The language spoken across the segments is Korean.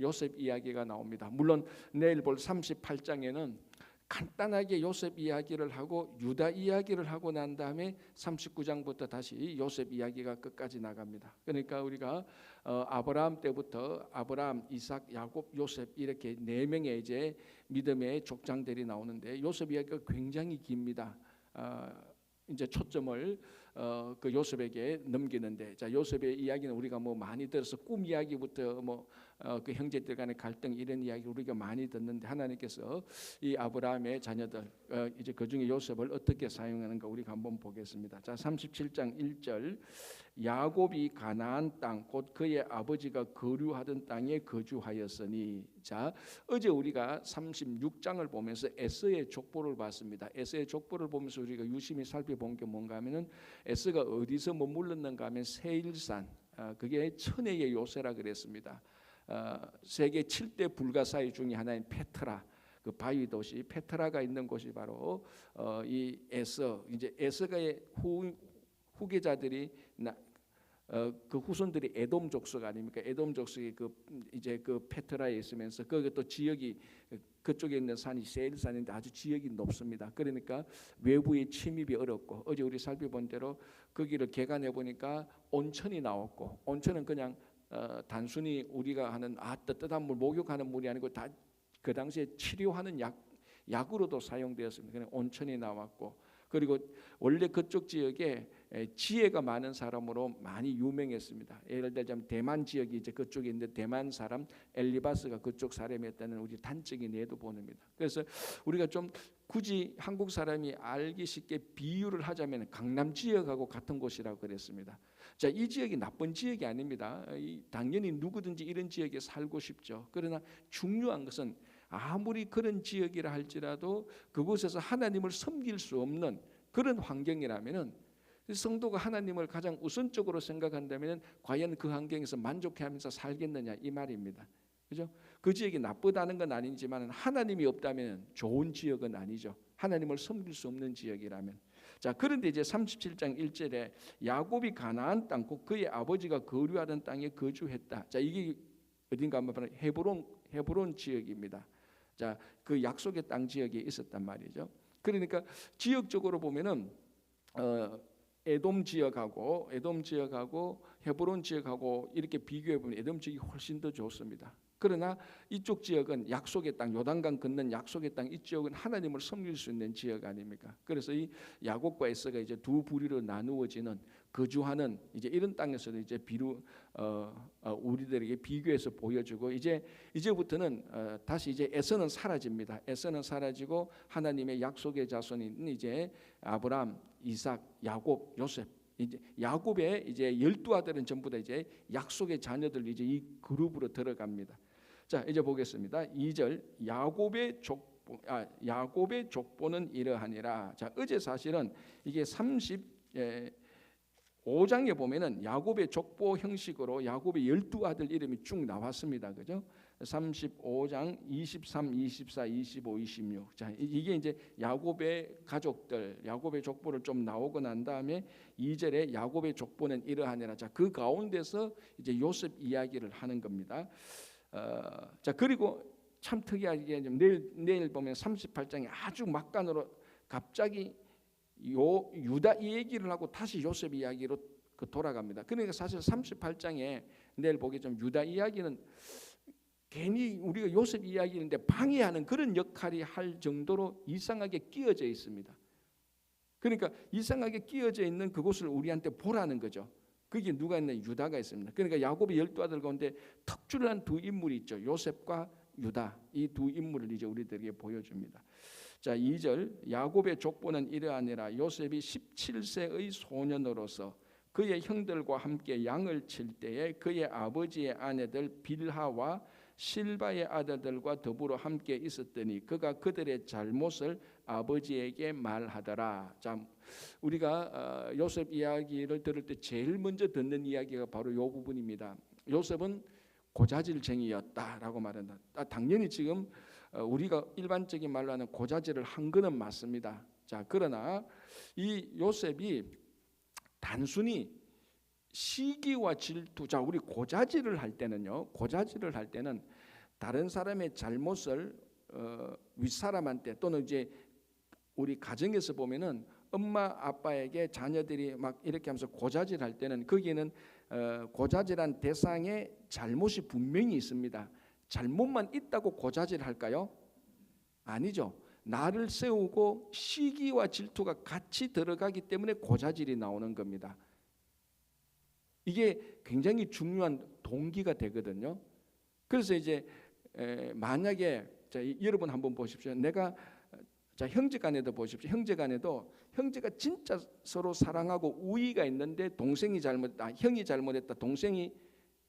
요셉 이야기가 나옵니다. 물론 내일 볼 38장에는 간단하게 요셉 이야기를 하고 유다 이야기를 하고 난 다음에 39장부터 다시 요셉 이야기가 끝까지 나갑니다. 그러니까 우리가 아브라함 때부터 아브라함, 이삭, 야곱, 요셉 이렇게 네 명의 이제 믿음의 족장들이 나오는데 요셉 이야기가 굉장히 깁니다. 이제 초점을 그 요셉에게 넘기는데, 자 요셉의 이야기는 우리가 뭐 많이 들어서 꿈 이야기부터 뭐 그 형제들 간의 갈등 이런 이야기 우리가 많이 듣는데, 하나님께서 이 아브라함의 자녀들 이제 그 중에 요셉을 어떻게 사용하는가 우리가 한번 보겠습니다. 자 37장 1절, 야곱이 가나안 땅 곧 그의 아버지가 거류하던 땅에 거주하였으니. 자 어제 우리가 36장을 보면서 에서의 족보를 봤습니다. 에서의 족보를 보면서 우리가 유심히 살펴본 게 뭔가 하면은 에서가 어디서 머물렀는가 하면 세일산, 그게 천혜의 요새라 그랬습니다. 세계 7대 불가사의 중에 하나인 페트라, 그 바위 도시 페트라가 있는 곳이 바로 이 에서, 이제 에서가의 후계자들이 그 후손들이 에돔 족속 아닙니까? 에돔 족속이 이제 그 페트라에 있으면서 거기 또 지역이 그쪽에 있는 산이 세일산인데 아주 지역이 높습니다. 그러니까 외부의 침입이 어렵고, 어제 우리 살펴본 대로 거기를 개간해 보니까 온천이 나왔고, 온천은 그냥 단순히 우리가 하는 뜨뜻한 물 목욕하는 물이 아니고 다 그 당시에 치료하는 약으로도 사용되었습니다. 그냥 온천이 나왔고, 그리고 원래 그쪽 지역에 지혜가 많은 사람으로 많이 유명했습니다. 예를 들자면 대만 지역이 이제 그쪽에 있는데 대만 사람 엘리바스가 그쪽 사람이었다는 우리 단적인 예도 보냅니다. 그래서 우리가 좀 굳이 한국 사람이 알기 쉽게 비유를 하자면 강남 지역하고 같은 곳이라고 그랬습니다. 자, 이 지역이 나쁜 지역이 아닙니다. 당연히 누구든지 이런 지역에 살고 싶죠. 그러나 중요한 것은 아무리 그런 지역이라 할지라도 그곳에서 하나님을 섬길 수 없는 그런 환경이라면은, 성도가 하나님을 가장 우선적으로 생각한다면 과연 그 환경에서 만족해하면서 살겠느냐 이 말입니다. 그죠? 그 지역이 나쁘다는 건 아니지만 하나님이 없다면 좋은 지역은 아니죠. 하나님을 섬길 수 없는 지역이라면. 자, 그런데 이제 37장 1절에 야곱이 가나안 땅 곧 그의 아버지가 거류하던 땅에 거주했다. 자, 이게 어딘가 하면 헤브론 지역입니다. 자, 그 약속의 땅 지역에 있었단 말이죠. 그러니까 지역적으로 보면은 에돔 지역하고 헤브론 지역하고 이렇게 비교해 보면 에돔 지역이 훨씬 더 좋습니다. 그러나 이쪽 지역은 약속의 땅, 요단강 건넌 약속의 땅, 이쪽은 하나님을 섬길 수 있는 지역 아닙니까? 그래서 이 야곱과 에서가 이제 두 부류로 나누어지는 거주하는 이제 이런 땅에서도 이제 우리들에게 비교해서 보여주고, 이제부터는 다시 이제 에서는 사라집니다. 에서는 사라지고 하나님의 약속의 자손인 이제 아브라함, 이삭, 야곱, 요셉, 이제 야곱의 이제 12아들은 전부 다 이제 약속의 자녀들 이제 이 그룹으로 들어갑니다. 자, 이제 보겠습니다. 2절, 야곱의 족보는 이러하니라. 자, 어제 사실은 이게 35장에 보면은 야곱의 족보 형식으로 야곱의 12아들 이름이 쭉 나왔습니다. 그죠? 35장 23, 24, 25, 26. 자, 이게 이제 야곱의 가족들, 야곱의 족보를 좀 나오고 난 다음에 2절에 야곱의 족보는 이러하니라. 자, 그 가운데서 이제 요셉 이야기를 하는 겁니다. 자, 그리고 참 특이하게 내일 보면 38장에 아주 막간으로 갑자기 유다 이 얘기를 하고 다시 요셉 이야기로 돌아갑니다. 그러니까 사실 38장에 내일 보게 좀 유다 이야기는 괜히 우리가 요셉 이야기인데 방해하는 그런 역할이 할 정도로 이상하게 끼어져 있습니다. 그러니까 이상하게 끼어져 있는 그곳을 우리한테 보라는 거죠. 거기에 누가 있냐? 유다가 있습니다. 그러니까 야곱의 12아들 가운데 특출난 두 인물이 있죠. 요셉과 유다, 이 두 인물을 이제 우리들에게 보여줍니다. 자, 2절, 야곱의 족보는 이러하니라. 요셉이 17세의 소년으로서 그의 형들과 함께 양을 칠 때에 그의 아버지의 아내들 빌하와 실바의 아들들과 더불어 함께 있었더니 그가 그들의 잘못을 아버지에게 말하더라. 자, 우리가 요셉 이야기를 들을 때 제일 먼저 듣는 이야기가 바로 이 부분입니다. 요셉은 고자질쟁이였다라고 말한다. 당연히 지금 우리가 일반적인 말로 하는 고자질을 한 거는 맞습니다. 자, 그러나 이 요셉이 단순히 시기와 질투. 자, 우리 고자질을 할 때는요. 고자질을 할 때는 다른 사람의 잘못을 윗사람한테 또는 이제 우리 가정에서 보면은 엄마 아빠에게 자녀들이 막 이렇게 하면서 고자질할 때는 거기에는 고자질한 대상의 잘못이 분명히 있습니다. 잘못만 있다고 고자질할까요? 아니죠. 나를 세우고 시기와 질투가 같이 들어가기 때문에 고자질이 나오는 겁니다. 이게 굉장히 중요한 동기가 되거든요. 그래서 이제 만약에 자, 여러분 한번 보십시오. 내가 자, 형제간에도 보십시오. 형제간에도 형제가 진짜 서로 사랑하고 우애가 있는데 동생이 잘못했다, 형이 잘못했다, 동생이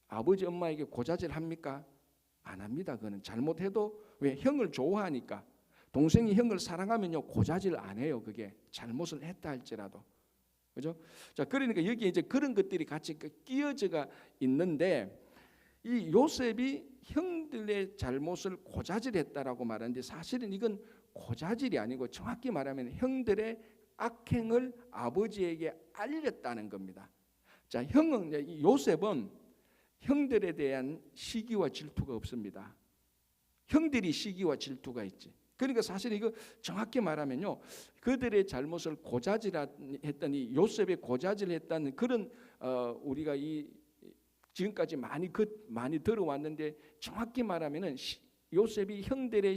아버지 엄마에게 고자질 합니까? 안 합니다. 그거는 잘못해도 왜 형을 좋아하니까. 동생이 형을 사랑하면요 고자질 안 해요. 그게 잘못을 했다 할지라도. 그죠? 자, 그러니까 여기에 이제 그런 것들이 같이 끼어져가 있는데 이 요셉이 형들의 잘못을 고자질했다라고 말하는데 사실은 이건 고자질이 아니고 정확히 말하면 형들의 악행을 아버지에게 알렸다는 겁니다. 자, 형은 요셉은 형들에 대한 시기와 질투가 없습니다. 형들이 시기와 질투가 있지. 그러니까 사실 이거 정확히 말하면요, 그들의 잘못을 고자질했던 이 요셉의 고자질했다는 그런 우리가 이 지금까지 많이 들어왔는데 정확히 말하면은 요셉이 형들의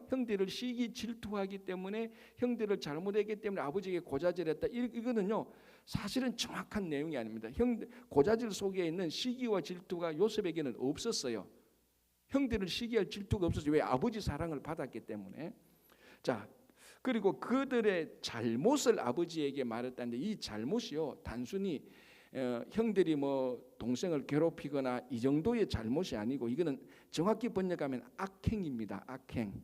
형들을 시기 질투하기 때문에 형들을 잘못했기 때문에 아버지에게 고자질했다. 이거는요 사실은 정확한 내용이 아닙니다. 고자질 속에 있는 시기와 질투가 요셉에게는 없었어요. 형들을 시기할 질투가 없었어요. 왜? 아버지 사랑을 받았기 때문에. 자, 그리고 그들의 잘못을 아버지에게 말했다는데 이 잘못이요 단순히 형들이 뭐 동생을 괴롭히거나 이 정도의 잘못이 아니고 이거는 정확히 번역하면 악행입니다. 악행.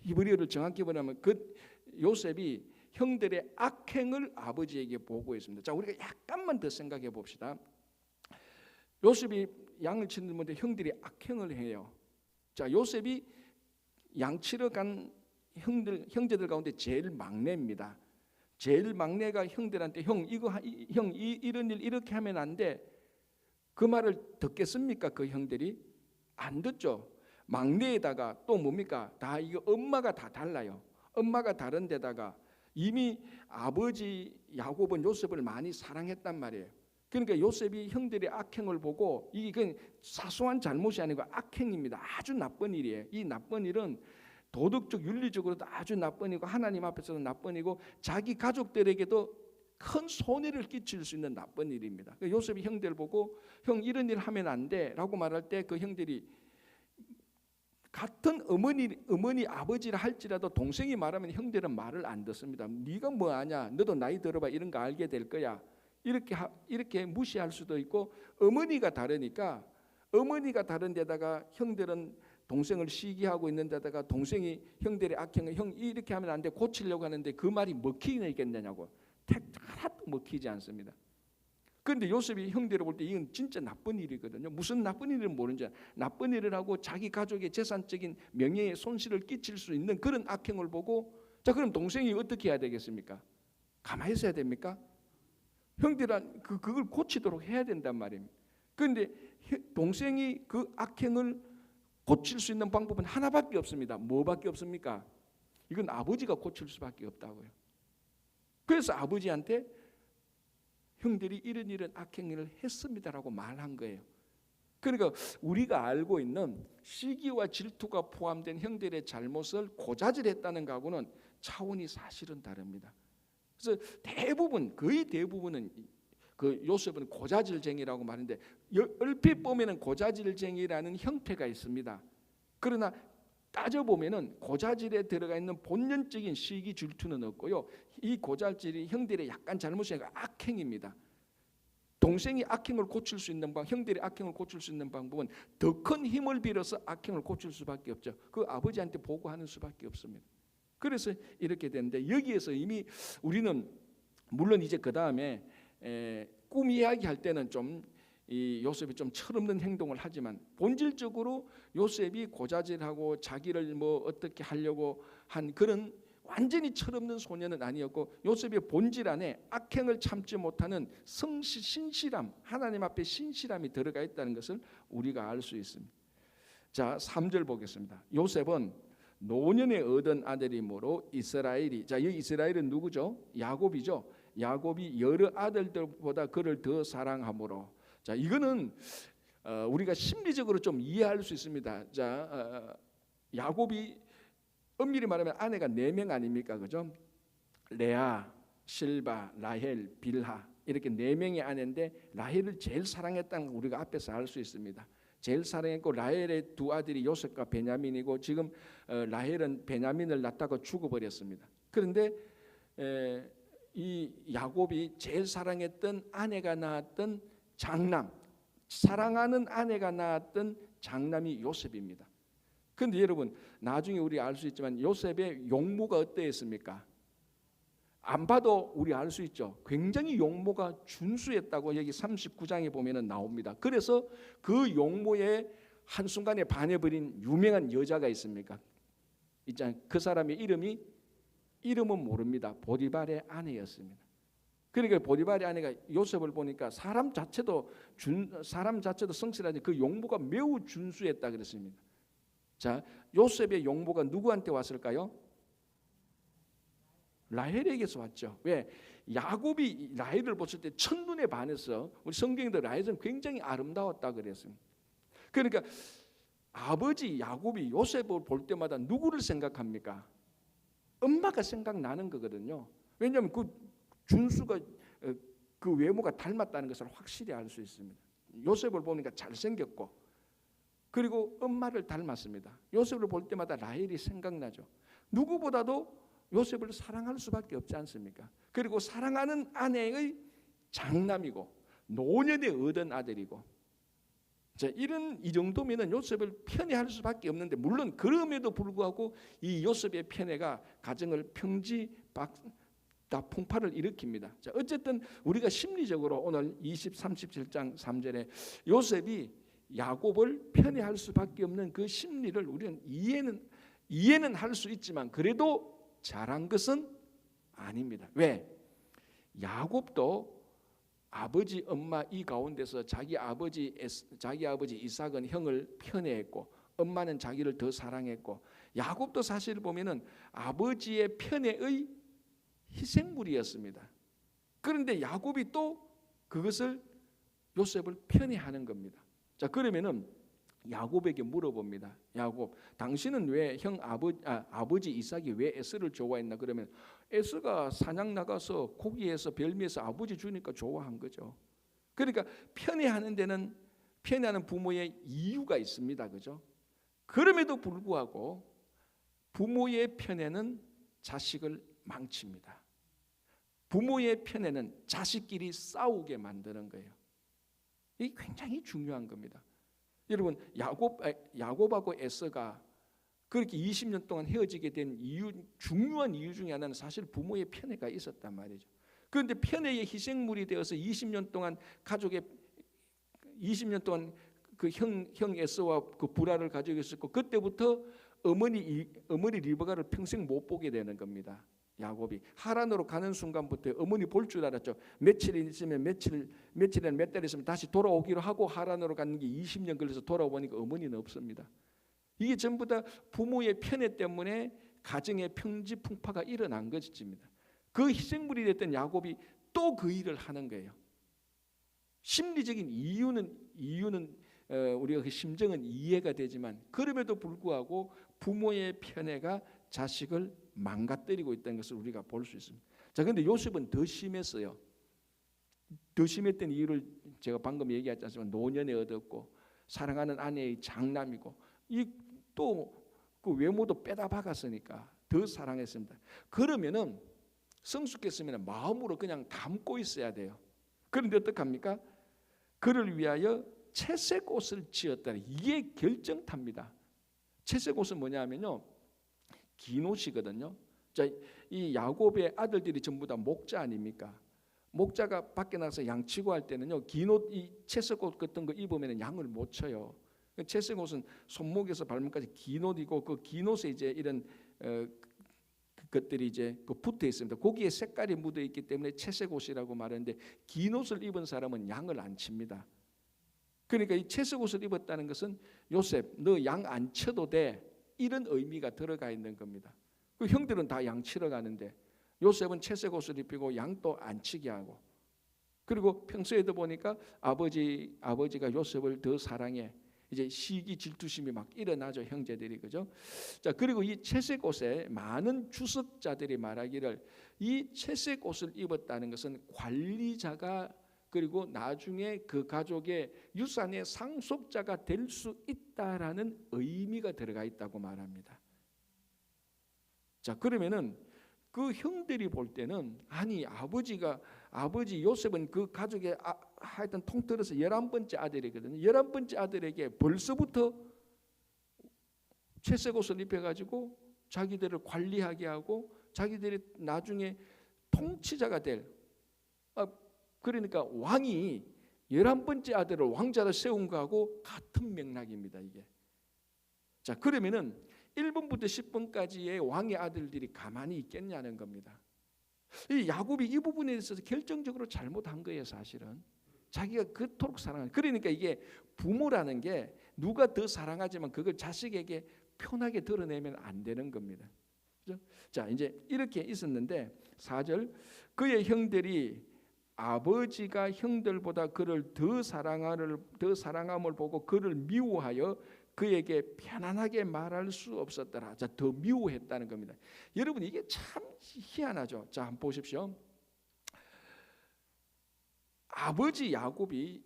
히브리어를 정확히 번역하면 그 요셉이 형들의 악행을 아버지에게 보고했습니다. 자, 우리가 약간만 더 생각해 봅시다. 요셉이 양을 치는데 형들이 악행을 해요. 자, 요셉이 양 치러 간 형제들 가운데 제일 막내입니다. 제일 막내가 형들한테 형 이런 일 이렇게 하면 안 돼. 그 말을 듣겠습니까? 그 형들이 안 듣죠. 막내에다가 또 뭡니까? 다 이거 엄마가 다 달라요. 엄마가 다른 데다가 이미 아버지 야곱은 요셉을 많이 사랑했단 말이에요. 그러니까 요셉이 형들의 악행을 보고 이게 사소한 잘못이 아니고 악행입니다. 아주 나쁜 일이에요. 이 나쁜 일은 도덕적 윤리적으로도 아주 나쁜 일이고 하나님 앞에서도 나쁜 일이고 자기 가족들에게도 큰 손해를 끼칠 수 있는 나쁜 일입니다. 요셉이 형들 보고 형 이런 일 하면 안 돼라고 말할 때 그 형들이 같은 어머니 아버지라 할지라도 동생이 말하면 형들은 말을 안 듣습니다. 네가 뭐 아냐? 너도 나이 들어봐 이런 거 알게 될 거야. 이렇게 무시할 수도 있고 어머니가 다르니까 어머니가 다른 데다가 형들은 동생을 시기하고 있는 데다가 동생이 형들의 악행을 형 이렇게 하면 안 돼 고치려고 하는데 그 말이 먹히겠느냐고. 하나도 먹히지 않습니다. 그런데 요셉이 형들을 볼 때 이건 진짜 나쁜 일이거든요. 무슨 나쁜 일은 모르는지 나쁜 일을 하고 자기 가족의 재산적인 명예에 손실을 끼칠 수 있는 그런 악행을 보고 자 그럼 동생이 어떻게 해야 되겠습니까? 가만히 있어야 됩니까? 형들은 그걸 고치도록 해야 된단 말입니다. 그런데 동생이 그 악행을 고칠 수 있는 방법은 하나밖에 없습니다. 뭐밖에 없습니까? 이건 아버지가 고칠 수밖에 없다고요. 그래서 아버지한테 형들이 이런 악행을 했습니다라고 말한 거예요. 그러니까 우리가 알고 있는 시기와 질투가 포함된 형들의 잘못을 고자질했다는 거하고는 차원이 사실은 다릅니다. 그래서 거의 대부분은 그 요셉은 고자질쟁이라고 말하는데 얼핏 보면은 고자질쟁이라는 형태가 있습니다. 그러나 따져보면은 고자질에 들어가 있는 본연적인 시기 질투는 없고요. 이 고자질이 형들의 약간 잘못이 아니라 악행입니다. 동생이 악행을 고칠 수 있는 형들이 악행을 고칠 수 있는 방법은 더 큰 힘을 빌어서 악행을 고칠 수밖에 없죠. 그 아버지한테 보고하는 수밖에 없습니다. 그래서 이렇게 되는데 여기에서 이미 우리는 물론 이제 그 다음에 꿈 이야기 할 때는 좀 이 요셉이 좀 철없는 행동을 하지만 본질적으로 요셉이 고자질하고 자기를 뭐 어떻게 하려고 한 그런 완전히 철없는 소년은 아니었고 요셉의 본질 안에 악행을 참지 못하는 신실함, 하나님 앞에 신실함이 들어가 있다는 것을 우리가 알 수 있습니다. 자, 3절 보겠습니다. 요셉은 노년에 얻은 아들이므로 이스라엘이, 자, 이 이스라엘은 누구죠? 야곱이죠. 야곱이 여러 아들들보다 그를 더 사랑하므로. 자, 이거는 우리가 심리적으로 좀 이해할 수 있습니다. 자, 야곱이 엄밀히 말하면 아내가 4명 아닙니까, 그죠? 레아, 실바, 라헬, 빌하 이렇게 4명의 아내인데 라헬을 제일 사랑했다는 걸 우리가 앞에서 알 수 있습니다. 제일 사랑했고 라헬의 2 아들이 요셉과 베냐민이고 지금 라헬은 베냐민을 낳다가 죽어버렸습니다. 그런데 이 야곱이 제일 사랑했던 아내가 낳았던 장남, 사랑하는 아내가 낳았던 장남이 요셉입니다. 그런데 여러분 나중에 우리 알 수 있지만 요셉의 용모가 어떠했습니까? 안 봐도 우리 알 수 있죠. 굉장히 용모가 준수했다고 여기 39장에 보면은 나옵니다. 그래서 그 용모에 한순간에 반해버린 유명한 여자가 있습니까? 있잖아요. 그 사람의 이름은 모릅니다. 보디발의 아내였습니다. 그러니까 보디발의 아내가 요셉을 보니까 사람 자체도 성실하지 그 용모가 매우 준수했다 그랬습니다. 자, 요셉의 용모가 누구한테 왔을까요? 라헬에게서 왔죠. 왜? 야곱이 라헬을 봤을 때 첫눈에 반해서 우리 성경에도 라헬은 굉장히 아름다웠다 그랬습니다. 그러니까 아버지 야곱이 요셉을 볼 때마다 누구를 생각합니까? 엄마가 생각나는 거거든요. 왜냐하면 그 준수가 그 외모가 닮았다는 것을 확실히 알 수 있습니다. 요셉을 보니까 잘생겼고 그리고 엄마를 닮았습니다. 요셉을 볼 때마다 라헬이 생각나죠. 누구보다도 요셉을 사랑할 수밖에 없지 않습니까? 그리고 사랑하는 아내의 장남이고 노년에 얻은 아들이고, 자, 이 정도면은 요셉을 편애할 수밖에 없는데 물론 그럼에도 불구하고 이 요셉의 편애가 가정을 다 풍파를 일으킵니다. 자, 어쨌든 우리가 심리적으로 오늘 37장 3절에 요셉이 야곱을 편애할 수밖에 없는 그 심리를 우리는 이해는 할 수 있지만 그래도 잘한 것은 아닙니다. 왜? 야곱도 아버지 엄마 이 가운데서 자기 아버지 이삭은 형을 편애했고 엄마는 자기를 더 사랑했고 야곱도 사실 보면은 아버지의 편애의 희생물이었습니다. 그런데 야곱이 또 그것을 요셉을 편애하는 겁니다. 자, 그러면은 야곱에게 물어봅니다. 야곱, 당신은 왜 아버지 이삭이 왜 에서를 좋아했나? 그러면 에서가 사냥 나가서 고기에서 별미에서 아버지 주니까 좋아한 거죠. 그러니까 편애하는 부모의 이유가 있습니다. 그죠? 그럼에도 불구하고 부모의 편애는 자식을 망칩니다. 부모의 편애는 자식끼리 싸우게 만드는 거예요. 이게 굉장히 중요한 겁니다. 여러분 야곱하고 에서가 그렇게 20년 동안 헤어지게 된 중요한 이유 중에 하나는 사실 부모의 편애가 있었단 말이죠. 그런데 편애의 희생물이 되어서 20년 동안 그 형 에서와 그 불화를 가지고 있었고 그때부터 어머니 리브가를 평생 못 보게 되는 겁니다. 야곱이 하란으로 가는 순간부터 어머니 볼 줄 알았죠. 며칠 있으면 며칠이나 몇 달 있으면 다시 돌아오기로 하고 하란으로 가는 게 20년 걸려서 돌아오니까 어머니는 없습니다. 이게 전부 다 부모의 편애 때문에 가정의 평지풍파가 일어난 것입니다. 그 희생물이 됐던 야곱이 또 그 일을 하는 거예요. 심리적인 이유는 우리가 그 심정은 이해가 되지만 그럼에도 불구하고 부모의 편애가 자식을 망가뜨리고 있다는 것을 우리가 볼 수 있습니다. 자, 그런데 요셉은 더 심했어요. 더 심했던 이유를 제가 방금 얘기하지 않습니까? 노년에 얻었고 사랑하는 아내의 장남이고 이 또 그 외모도 빼다 박았으니까 더 사랑했습니다. 그러면은 성숙했으면 마음으로 그냥 담고 있어야 돼요. 그런데 어떡합니까? 그를 위하여 채색 옷을 지었다. 이게 결정탑니다. 채색 옷은 뭐냐면요, 긴 옷이거든요. 자, 이 야곱의 아들들이 전부 다 목자 아닙니까? 목자가 밖에 나가서 양치고 할 때는요, 긴 옷, 이 채색 옷 같은 거 입으면 양을 못 쳐요. 채색 옷은 손목에서 발목까지 긴 옷이고 그 긴 옷에 이제 이런 것들이 이제 그 붙어 있습니다. 고기에 색깔이 묻어 있기 때문에 채색 옷이라고 말하는데 긴 옷을 입은 사람은 양을 안 칩니다. 그러니까 이 채색 옷을 입었다는 것은 요셉 너 양 안 쳐도 돼 이런 의미가 들어가 있는 겁니다. 그 형들은 다 양 치러 가는데 요셉은 채색 옷을 입히고 양도 안 치게 하고, 그리고 평소에도 보니까 아버지가 요셉을 더 사랑해. 이제 시기 질투심이 막 일어나죠, 형제들이. 그죠? 자, 그리고 이 채색 옷에 많은 주석자들이 말하기를 이 채색 옷을 입었다는 것은 관리자가 그리고 나중에 그 가족의 유산의 상속자가 될 수 있다라는 의미가 들어가 있다고 말합니다. 자, 그러면은 그 형들이 볼 때는 아니 아버지 요셉은 그 가족의 하여튼 통틀어서 11번째 아들이거든요. 11번째 아들에게 벌써부터 채색 옷을 입혀가지고 자기들을 관리하게 하고 자기들이 나중에 통치자가 될, 그러니까 왕이 11번째 아들을 왕자로 세운 거하고 같은 맥락입니다, 이게. 자, 그러면은 1번부터 10번까지의 왕의 아들들이 가만히 있겠냐는 겁니다. 이 야곱이 이 부분에 있어서 결정적으로 잘못한 거예요, 사실은. 자기가 그토록 사랑하는. 그러니까 이게 부모라는 게 누가 더 사랑하지만 그걸 자식에게 편하게 드러내면 안 되는 겁니다. 그죠? 자, 이제 이렇게 있었는데 4절 그의 형들이 아버지가 형들보다 그를 더 사랑함을 보고 그를 미워하여 그에게 편안하게 말할 수 없었더라. 자, 더 미워했다는 겁니다. 여러분 이게 참 희한하죠. 자, 한번 보십시오. 아버지 야곱이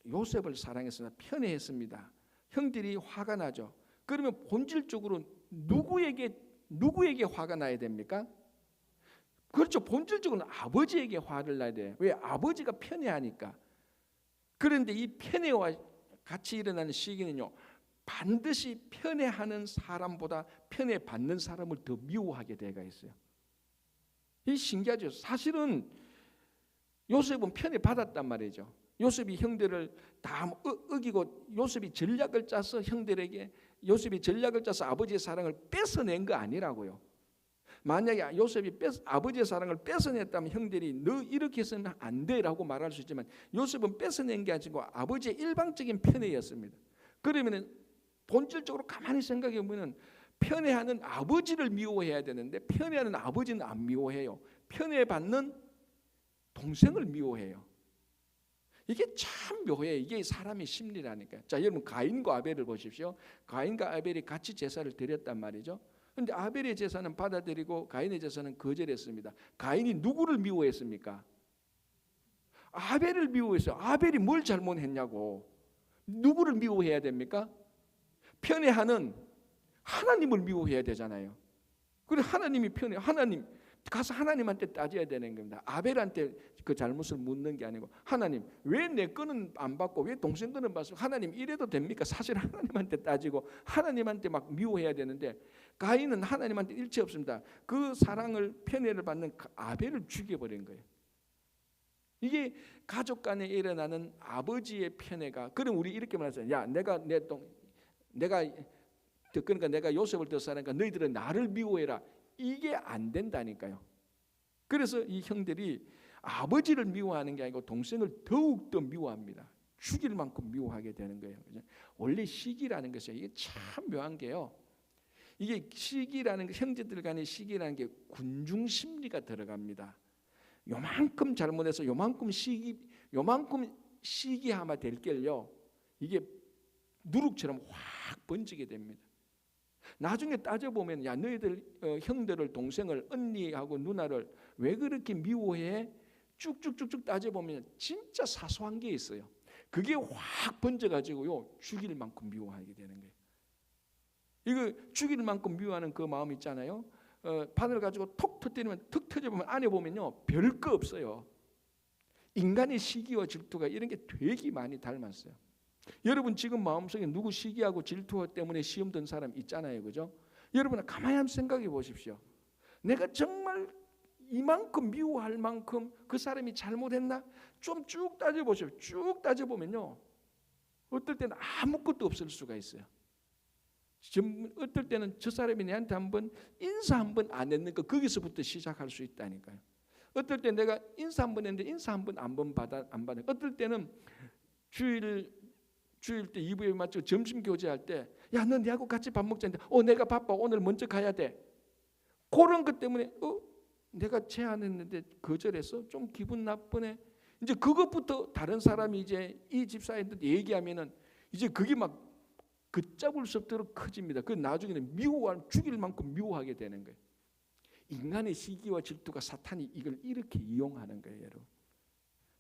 요셉을 사랑했습니다. 편애했습니다. 형들이 화가 나죠. 그러면 본질적으로 누구에게 화가 나야 됩니까? 그렇죠. 본질적으로는 아버지에게 화를 나야 돼요. 왜? 아버지가 편애하니까. 그런데 이 편애와 같이 일어나는 시기는요, 반드시 편애하는 사람보다 편애받는 사람을 더 미워하게 되가 있어요. 이 신기하죠. 사실은 요셉은 편애받았단 말이죠. 요셉이 형들을 다 어기고 요셉이 전략을 짜서 아버지의 사랑을 뺏어낸 거 아니라고요. 만약에 요셉이 아버지의 사랑을 뺏어냈다면 형들이 너 이렇게 해서는 안 돼라고 말할 수 있지만 요셉은 뺏어낸 게 아니고 아버지의 일방적인 편애였습니다. 그러면 본질적으로 가만히 생각해 보면 편애하는 아버지를 미워해야 되는데 편애하는 아버지는 안 미워해요. 편애받는 동생을 미워해요. 이게 참 묘해요. 이게 사람의 심리라니까요. 자, 여러분 가인과 아벨을 보십시오. 가인과 아벨이 같이 제사를 드렸단 말이죠. 그런데 아벨의 제사는 받아들이고 가인의 제사는 거절했습니다. 가인이 누구를 미워했습니까? 아벨을 미워했어요. 아벨이 뭘 잘못했냐고. 누구를 미워해야 됩니까? 편애하는 하나님을 미워해야 되잖아요. 그래 하나님이 하나님 가서 하나님한테 따져야 되는 겁니다. 아벨한테 그 잘못을 묻는 게 아니고 하나님 왜 내 거는 안 받고 왜 동생 거는 받고 하나님 이래도 됩니까? 사실 하나님한테 따지고 하나님한테 막 미워해야 되는데 가인은 하나님한테 일체 없습니다. 그 사랑을 편애를 받는 아벨을 죽여버린 거예요. 이게 가족 간에 일어나는 아버지의 편애가. 그럼 우리 이렇게 말하잖아요. 야 그러니까 내가 요셉을 더 사랑하니까 너희들은 나를 미워해라. 이게 안 된다니까요. 그래서 이 형들이 아버지를 미워하는 게 아니고 동생을 더욱더 미워합니다. 죽일 만큼 미워하게 되는 거예요. 원래 시기라는 것이 이게 참 묘한 게요. 이게 시기라는 형제들 간의 시기라는 게 군중 심리가 들어갑니다. 요만큼 잘못해서 요만큼 시기하면 될 게요. 이게 누룩처럼 확 번지게 됩니다. 나중에 따져보면 야 너희들 형들을 동생을 언니하고 누나를 왜 그렇게 미워해? 쭉쭉쭉쭉 따져보면 진짜 사소한 게 있어요. 그게 확 번져가지고요 죽일 만큼 미워하게 되는 거예요. 이거 죽일 만큼 미워하는 그 마음 있잖아요. 바늘 가지고 톡 터뜨리면 툭 터져보면 안에 보면요 별 거 없어요. 인간의 시기와 질투가 이런 게 되게 많이 닮았어요. 여러분 지금 마음속에 누구 시기하고 질투 때문에 시험 든 사람 있잖아요, 그죠? 여러분 가만히 한번 생각해 보십시오. 내가 정말 이만큼 미워할 만큼 그 사람이 잘못했나? 좀 쭉 따져보십시오. 쭉 따져보면요 어떨 때는 아무것도 없을 수가 있어요. 어떨 때는 저 사람이 내한테 한번 인사 한번 안 했는 거 거기서부터 시작할 수 있다니까요. 어떨 때 내가 인사 한번 했는데 인사 한번 안 받아. 어떨 때는 주일 때 2부에 맞춰 점심 교제할 때 야, 너 내하고 같이 밥 먹자는데 내가 바빠 오늘 먼저 가야 돼. 그런 것 때문에 내가 제안했는데 거절해서 좀 기분 나쁘네. 이제 그것부터 다른 사람이 이제 이 집사님한테 얘기하면은 이제 그게 막 걷잡을 수 없도록 커집니다. 그 나중에는 죽일 만큼 미워하게 되는 거예요. 인간의 시기와 질투가 사탄이 이걸 이렇게 이용하는 거예요, 여러분.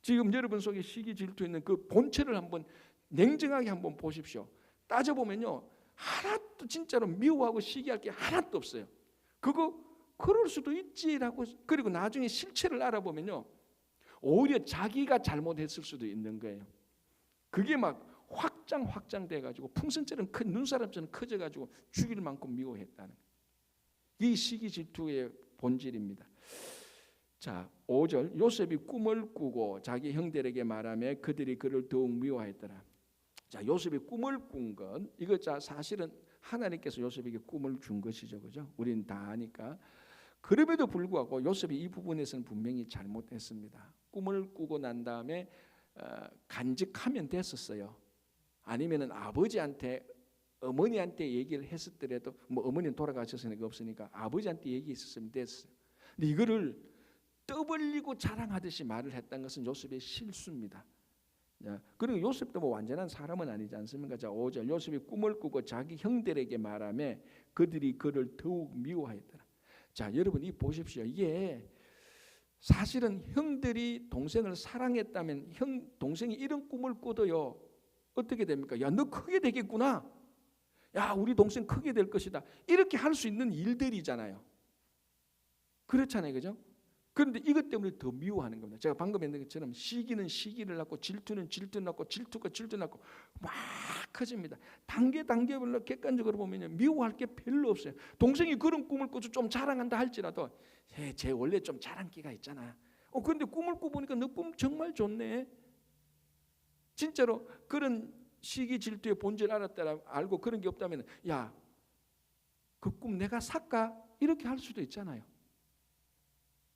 지금 여러분 속에 시기 질투 있는 그 본체를 한번 냉정하게 한번 보십시오. 따져보면요, 하나도 진짜로 미워하고 시기할 게 하나도 없어요. 그럴 수도 있지라고. 그리고 나중에 실체를 알아보면요, 오히려 자기가 잘못했을 수도 있는 거예요. 그게 막 확장돼 가지고 풍선처럼 큰 눈사람처럼 커져 가지고 죽일 만큼 미워했다는 거예요. 이 시기 질투의 본질입니다. 자, 5절 요셉이 꿈을 꾸고 자기 형들에게 말하며 그들이 그를 더욱 미워했더라. 자, 요셉이 꿈을 꾼 건 이거 사실은 하나님께서 요셉에게 꿈을 준 것이죠, 그죠? 우리는 다 아니까. 그럼에도 불구하고 요셉이 이 부분에서는 분명히 잘못했습니다. 꿈을 꾸고 난 다음에 간직하면 됐었어요. 아니면은 아버지한테 어머니한테 얘기를 했었더라도 어머니는 돌아가셨으니까 없으니까 아버지한테 얘기했었으면 됐어요. 근데 이거를 떠벌리고 자랑하듯이 말을 했던 것은 요셉의 실수입니다. 그리고 요셉도 완전한 사람은 아니지 않습니까? 자, 5절 요셉이 꿈을 꾸고 자기 형들에게 말하며 그들이 그를 더욱 미워하였더라. 자, 여러분 이 보십시오. 이게 사실은 형들이 동생을 사랑했다면 동생이 이런 꿈을 꾸도요 어떻게 됩니까? 야, 너 크게 되겠구나. 야, 우리 동생 크게 될 것이다. 이렇게 할 수 있는 일들이잖아요. 그렇잖아요, 그죠? 그런데 이것 때문에 더 미워하는 겁니다. 제가 방금 했는 것처럼 시기는 시기를 낳고 질투는 질투를 낳고 질투가 질투를 낳고 막 커집니다. 단계별로 객관적으로 보면 미워할 게 별로 없어요. 동생이 그런 꿈을 꾸서 좀 자랑한다 할지라도 쟤 원래 좀 자랑기가 있잖아. 그런데 꿈을 꾸보니까 너 꿈 정말 좋네. 진짜로 그런 시기 질투의 본질 알고 그런 게 없다면 야, 그 꿈 내가 살까? 이렇게 할 수도 있잖아요.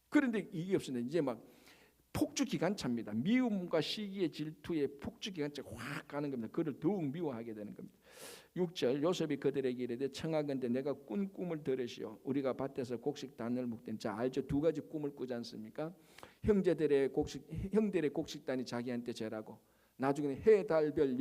그런데 이게 없습니다. 이제 막 폭주 기관차입니다. 미움과 시기의 질투의 폭주 기관차가 확 가는 겁니다. 그를 더욱 미워하게 되는 겁니다. 6절 요셉이 그들에게 이르되 청하건대 내가 꾼 꿈을 들으시오. 우리가 밭에서 곡식 단을 먹던. 자, 알죠? 두 가지 꿈을 꾸지 않습니까? 형들의 곡식단이 자기한테 절하고 나중에는 해, 달, 별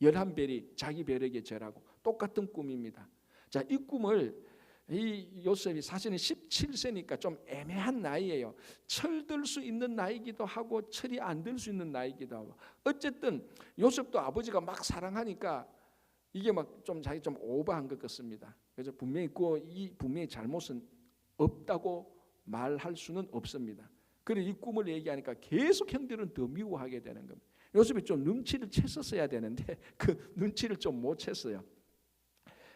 11별이 자기 별에게 절하고 똑같은 꿈입니다. 자, 이 꿈을 이 요셉이 사실은 17세니까 좀 애매한 나이예요. 철들 수 있는 나이기도 하고 철이 안 들 수 있는 나이기도 하고. 어쨌든 요셉도 아버지가 막 사랑하니까 이게 막 좀 자기 좀 오버한 것 같습니다. 그래서 분명히 분명히 잘못은 없다고 말할 수는 없습니다. 그리고 이 꿈을 얘기하니까 계속 형들은 더 미워하게 되는 겁니다. 요셉이 좀 눈치를 챘었어야 되는데 그 눈치를 좀 못 챘어요.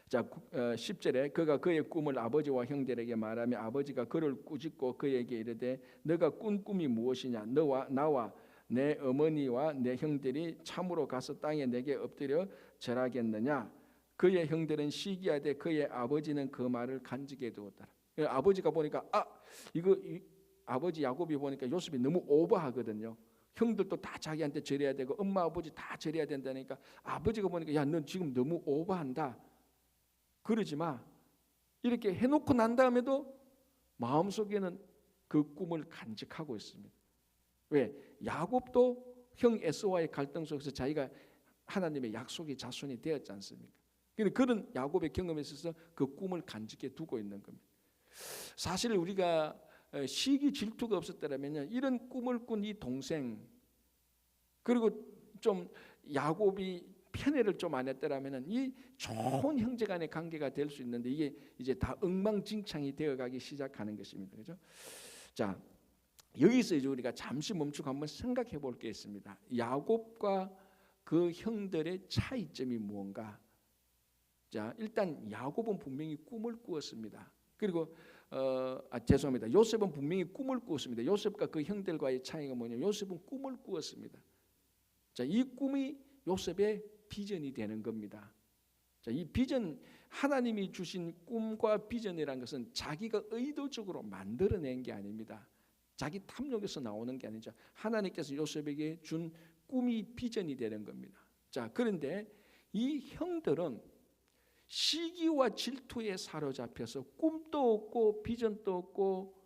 자, 10절에 그가 그의 꿈을 아버지와 형들에게 말하며 아버지가 그를 꾸짖고 그에게 이르되 너가 꾼 꿈이 무엇이냐? 나와 내 어머니와 내 형들이 참으로 가서 땅에 내게 엎드려 절하겠느냐? 그의 형들은 시기하되 그의 아버지는 그 말을 간직해 두었더라. 아버지가 보니까 아버지 야곱이 보니까 요셉이 너무 오버하거든요. 형들도 다 자기한테 절해야 되고 엄마 아버지 다 절해야 된다니까 아버지가 보니까 야, 너 지금 너무 오버한다. 그러지 마. 이렇게 해놓고 난 다음에도 마음속에는 그 꿈을 간직하고 있습니다. 왜? 야곱도 형 에서와의 갈등 속에서 자기가 하나님의 약속의 자손이 되었지 않습니까? 그런 야곱의 경험에 있어서 그 꿈을 간직해 두고 있는 겁니다. 사실 우리가 시기 질투가 없었더라면 이런 꿈을 꾼 이 동생 그리고 좀 야곱이 편애를 좀 안 했더라면 이 좋은 형제간의 관계가 될 수 있는데 이게 이제 다 엉망진창이 되어가기 시작하는 것입니다. 그렇죠? 자, 여기서 이제 우리가 잠시 멈추고 한번 생각해 볼 게 있습니다. 야곱과 그 형들의 차이점이 무언가? 자, 일단 야곱은 분명히 꿈을 꾸었습니다. 그리고 죄송합니다. 요셉은 분명히 꿈을 꾸었습니다. 요셉과 그 형들과의 차이가 뭐냐? 요셉은 꿈을 꾸었습니다. 자, 이 꿈이 요셉의 비전이 되는 겁니다. 자, 이 비전, 하나님이 주신 꿈과 비전이라는 것은 자기가 의도적으로 만들어낸 게 아닙니다. 자기 탐욕에서 나오는 게 아니죠. 하나님께서 요셉에게 준 꿈이 비전이 되는 겁니다. 자, 그런데 이 형들은 시기와 질투에 사로잡혀서 꿈도 없고 비전도 없고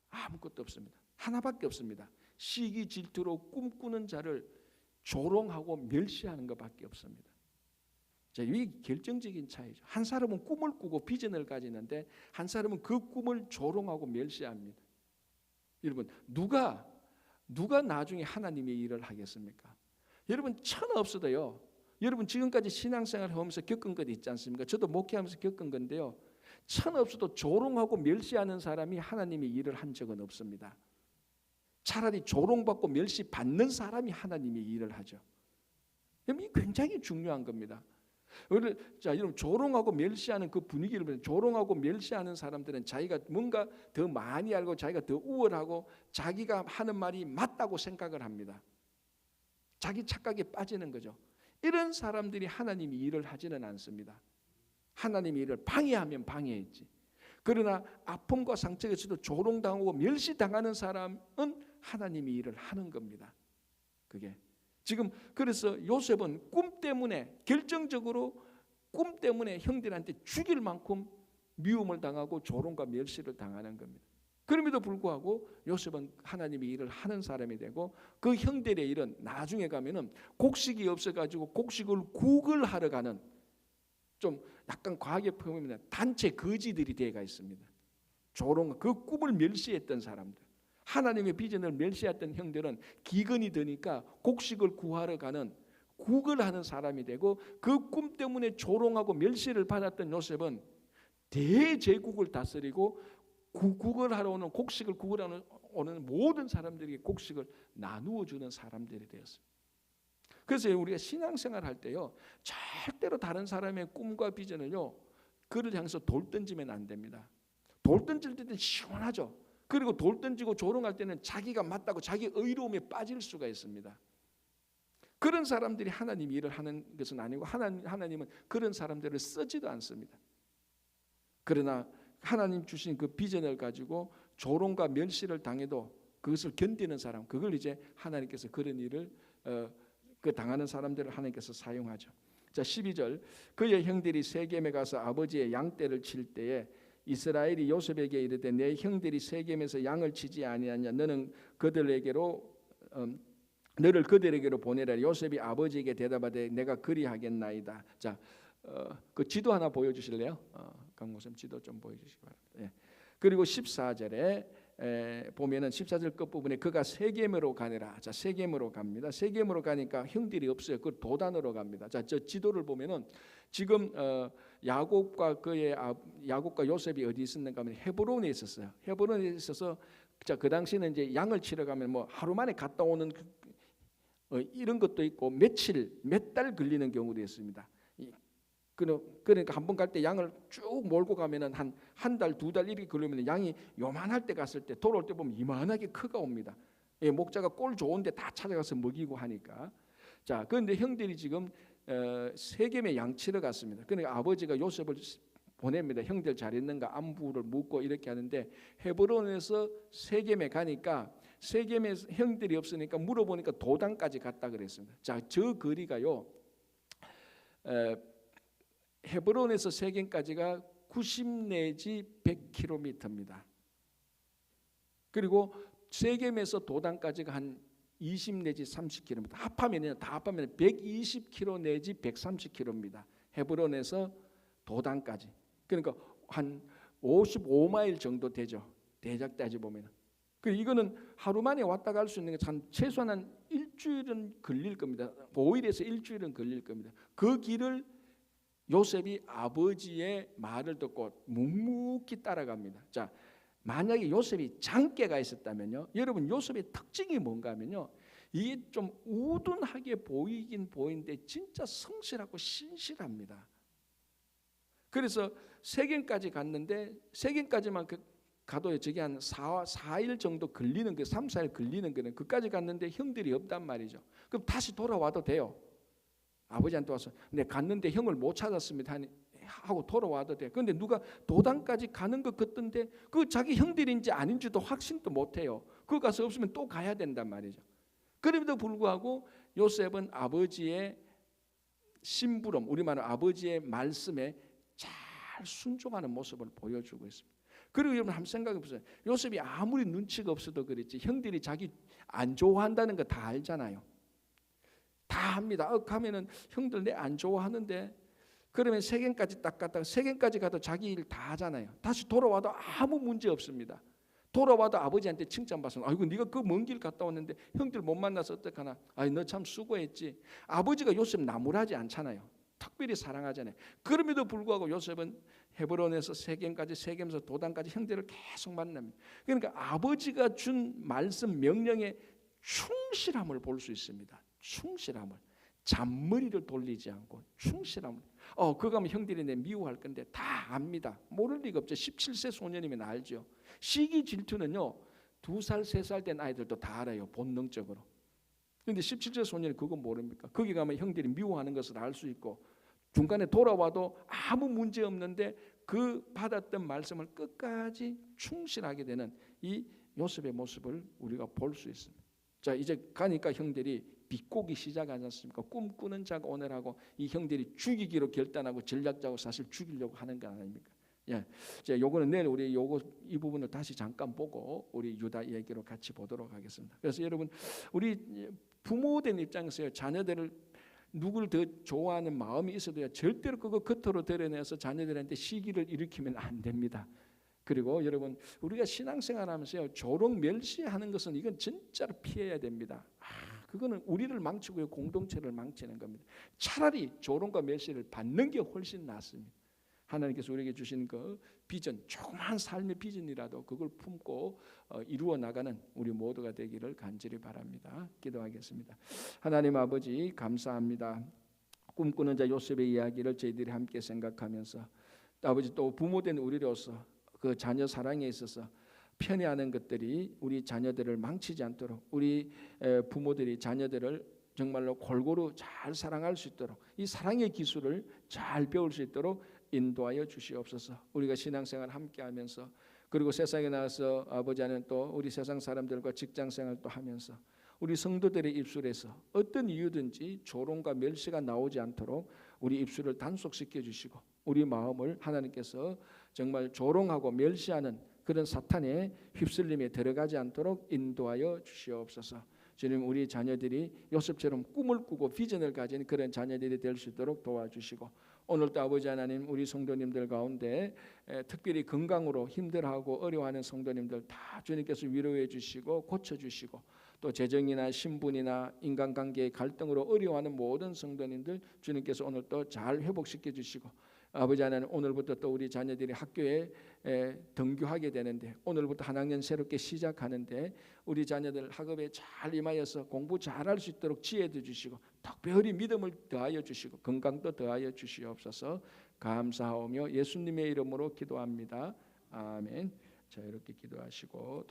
아무것도 없습니다. 하나밖에 없습니다. 시기 질투로 꿈꾸는 자를 조롱하고 멸시하는 것밖에 없습니다. 자, 이 결정적인 차이죠. 한 사람은 꿈을 꾸고 비전을 가지는데 한 사람은 그 꿈을 조롱하고 멸시합니다. 여러분, 누가 나중에 하나님의 일을 하겠습니까? 여러분, 천하 없어도요. 여러분 지금까지 신앙생활을 하면서 겪은 것 있지 않습니까? 저도 목회하면서 겪은 건데요. 천하 없어도 조롱하고 멸시하는 사람이 하나님의 일을 한 적은 없습니다. 차라리 조롱받고 멸시받는 사람이 하나님의 일을 하죠. 이 굉장히 중요한 겁니다. 자, 여러분, 조롱하고 멸시하는 그 분위기를 보면, 조롱하고 멸시하는 사람들은 자기가 뭔가 더 많이 알고 자기가 더 우월하고 자기가 하는 말이 맞다고 생각을 합니다. 자기 착각에 빠지는 거죠. 이런 사람들이 하나님이 일을 하지는 않습니다. 하나님이 일을 방해하면 방해했지. 그러나 아픔과 상처에서도 조롱당하고 멸시당하는 사람은 하나님이 일을 하는 겁니다. 그게 지금, 그래서 요셉은 꿈 때문에, 결정적으로 꿈 때문에 형들한테 죽일 만큼 미움을 당하고 조롱과 멸시를 당하는 겁니다. 그럼에도 불구하고 요셉은 하나님의 일을 하는 사람이 되고, 그 형들의 일은 나중에 가면은 곡식이 없어가지고 곡식을 구걸하러 가는, 좀 약간 과하게 표현하면 단체 거지들이 되어가 있습니다. 조롱, 그 꿈을 멸시했던 사람들, 하나님의 비전을 멸시했던 형들은 기근이 드니까 곡식을 구하러 가는, 구걸하는 사람이 되고, 그 꿈 때문에 조롱하고 멸시를 받았던 요셉은 대제국을 다스리고 구걸하러 오는, 곡식을 구걸하러 오는 모든 사람들에게 곡식을 나누어 주는 사람들이 되었습니다. 그래서 우리가 신앙생활 할 때요, 절대로 다른 사람의 꿈과 비전을요, 그를 향해서 돌 던지면 안 됩니다. 돌 던질 때는 시원하죠. 그리고 돌 던지고 조롱할 때는 자기가 맞다고 자기 의로움에 빠질 수가 있습니다. 그런 사람들이 하나님 일을 하는 것은 아니고, 하나님은 그런 사람들을 쓰지도 않습니다. 그러나 하나님 주신 그 비전을 가지고 조롱과 멸시를 당해도 그것을 견디는 사람, 그걸 이제 하나님께서 그런 일을 그 당하는 사람들을 하나님께서 사용하죠. 자, 12절, 그의 형들이 세겜에 가서 아버지의 양떼를 칠 때에 이스라엘이 요셉에게 이르되, 내 형들이 세겜에서 양을 치지 아니하냐, 너를 그들에게로 보내라. 요셉이 아버지에게 대답하되, 내가 그리하겠나이다. 자, 그 지도 하나 보여주실래요? 강모쌤 지도 좀 보여주시기 바랍니다. 예. 그리고 14절에 보면은 14절 끝부분에 그가 세겜으로 가니라. 자, 세겜으로 갑니다. 세겜으로 가니까 형들이 없어요. 그 도단으로 갑니다. 자, 저 지도를 보면은 지금 야곱과 요셉이 어디 있었는가 하면 헤브론에 있었어요. 헤브론에 있어서, 자, 그 당시는 이제 양을 치러 가면 뭐 하루 만에 갔다 오는 이런 것도 있고 몇 달 걸리는 경우도 있습니다. 그러니까 한 번 갈 때 양을 쭉 몰고 가면은 한 달, 두 달 이렇게 걸리면 양이 요만할 때 갔을 때 돌아올 때 보면 이만하게 크가 옵니다. 예, 목자가 꼴 좋은데 다 찾아가서 먹이고 하니까. 자, 그런데 형들이 지금 세겜에 양치러 갔습니다. 그러니까 아버지가 요셉을 보냅니다. 형들 잘 있는가 안부를 묻고 이렇게 하는데, 헤브론에서 세겜에 가니까 세겜에 형들이 없으니까 물어보니까 도단까지 갔다 그랬습니다. 자, 저 거리가요, 헤브론에서 세겜까지가 90 내지 100km입니다. 그리고 세겜에서 도단까지가 한 20 내지 30km. 다 합하면 120km 내지 130km입니다. 헤브론에서 도단까지. 그러니까 한 55마일 정도 되죠. 대략 따져 보면. 그 이거는 하루 만에 왔다 갈 수 있는 게 최소한 한 일주일은 걸릴 겁니다. 5일에서 일주일은 걸릴 겁니다. 그 길을 요셉이 아버지의 말을 듣고 묵묵히 따라갑니다. 자, 만약에 요셉이 장깨가 있었다면요, 여러분, 요셉의 특징이 뭔가 하면요, 이게 좀 우둔하게 보이긴 보이는데 진짜 성실하고 신실합니다. 그래서 세겜까지 갔는데, 세겜까지만 가도 저기 한 4일 정도 걸리는 거, 3, 4일 걸리는 거는, 그까지 갔는데 형들이 없단 말이죠. 그럼 다시 돌아와도 돼요? 아버지한테 와서 내 갔는데 형을 못 찾았습니다 하고 돌아와도 돼. 그런데 누가 도단까지 가는 것 같던데 그 자기 형들인지 아닌지도 확신도 못해요. 그 가서 없으면 또 가야 된단 말이죠. 그럼에도 불구하고 요셉은 아버지의 심부름, 우리말로 아버지의 말씀에 잘 순종하는 모습을 보여주고 있습니다. 그리고 여러분 한번 생각해 보세요. 요셉이 아무리 눈치가 없어도 그렇지 형들이 자기 안 좋아한다는 거 다 알잖아요. 다 합니다. 가면은 형들 내 안 좋아하는데 그러면 세겜까지 딱 갔다가 세겜까지 가도 자기 일 다 하잖아요. 다시 돌아와도 아무 문제 없습니다. 돌아와도 아버지한테 칭찬받습니다. 아이고 네가 그 먼 길 갔다 왔는데 형들 못 만나서 어떡하나. 아이 너 참 수고했지. 아버지가 요셉 나무라지 않잖아요. 특별히 사랑하잖아요. 그럼에도 불구하고 요셉은 헤브론에서 세겜까지 세겜에서 도단까지 형제를 계속 만납니다. 그러니까 아버지가 준 말씀 명령에 충실함을 볼 수 있습니다. 충실함을. 잔머리를 돌리지 않고 충실함을. 그거 하면 형들이 내 미워할 건데 다 압니다. 모를 리가 없죠. 17세 소년이면 알죠. 시기 질투는요 2살 3살 된 아이들도 다 알아요. 본능적으로. 그런데 17세 소년이 그거 모릅니까? 거기 가면 형들이 미워하는 것을 알 수 있고 중간에 돌아와도 아무 문제 없는데 그 받았던 말씀을 끝까지 충실하게 되는 이 요셉의 모습을 우리가 볼 수 있습니다. 자 이제 가니까 형들이 비꼬기 시작하지 않습니까? 꿈꾸는 자가 오늘하고 이 형들이 죽이기로 결단하고 전략자고 사실 죽이려고 하는 거 아닙니까? 예, 자 요거는 내일 우리 이 부분을 다시 잠깐 보고 우리 유다 얘기로 같이 보도록 하겠습니다. 그래서 여러분 우리 부모된 입장에서 자녀들을 누굴 더 좋아하는 마음이 있어도요 절대로 그거 겉으로 드러내서 자녀들한테 시기를 일으키면 안 됩니다. 그리고 여러분 우리가 신앙생활하면서요 조롱 멸시하는 것은 이건 진짜로 피해야 됩니다. 그거는 우리를 망치고요 공동체를 망치는 겁니다. 차라리 조롱과 멸시를 받는 게 훨씬 낫습니다. 하나님께서 우리에게 주신 그 비전, 조그만 삶의 비전이라도 그걸 품고 이루어 나가는 우리 모두가 되기를 간절히 바랍니다. 기도하겠습니다. 하나님 아버지 감사합니다. 꿈꾸는 자 요셉의 이야기를 저희들이 함께 생각하면서 아버지 또 부모된 우리로서 그 자녀 사랑에 있어서 편애하는 것들이 우리 자녀들을 망치지 않도록 우리 부모들이 자녀들을 정말로 골고루 잘 사랑할 수 있도록 이 사랑의 기술을 잘 배울 수 있도록 인도하여 주시옵소서. 우리가 신앙생활 함께하면서 그리고 세상에 나가서 아버지는 또 우리 세상 사람들과 직장생활도 하면서 우리 성도들의 입술에서 어떤 이유든지 조롱과 멸시가 나오지 않도록 우리 입술을 단속시켜 주시고 우리 마음을 하나님께서 정말 조롱하고 멸시하는 그런 사탄의 휩쓸림에 들어가지 않도록 인도하여 주시옵소서. 주님 우리 자녀들이 요셉처럼 꿈을 꾸고 비전을 가진 그런 자녀들이 될 수 있도록 도와주시고 오늘도 아버지 하나님 우리 성도님들 가운데 특별히 건강으로 힘들어하고 어려워하는 성도님들 다 주님께서 위로해 주시고 고쳐주시고 또 재정이나 신분이나 인간관계의 갈등으로 어려워하는 모든 성도님들 주님께서 오늘 또 잘 회복시켜 주시고 아버지 하나님 오늘부터 또 우리 자녀들이 학교에 등교하게 되는데 오늘부터 한 학년 새롭게 시작하는데 우리 자녀들 학업에 잘 임하여서 공부 잘할 수 있도록 지혜도 주시고 특별히 믿음을 더하여 주시고 건강도 더하여 주시옵소서. 감사하오며 예수님의 이름으로 기도합니다. 아멘. 자 이렇게 기도하시고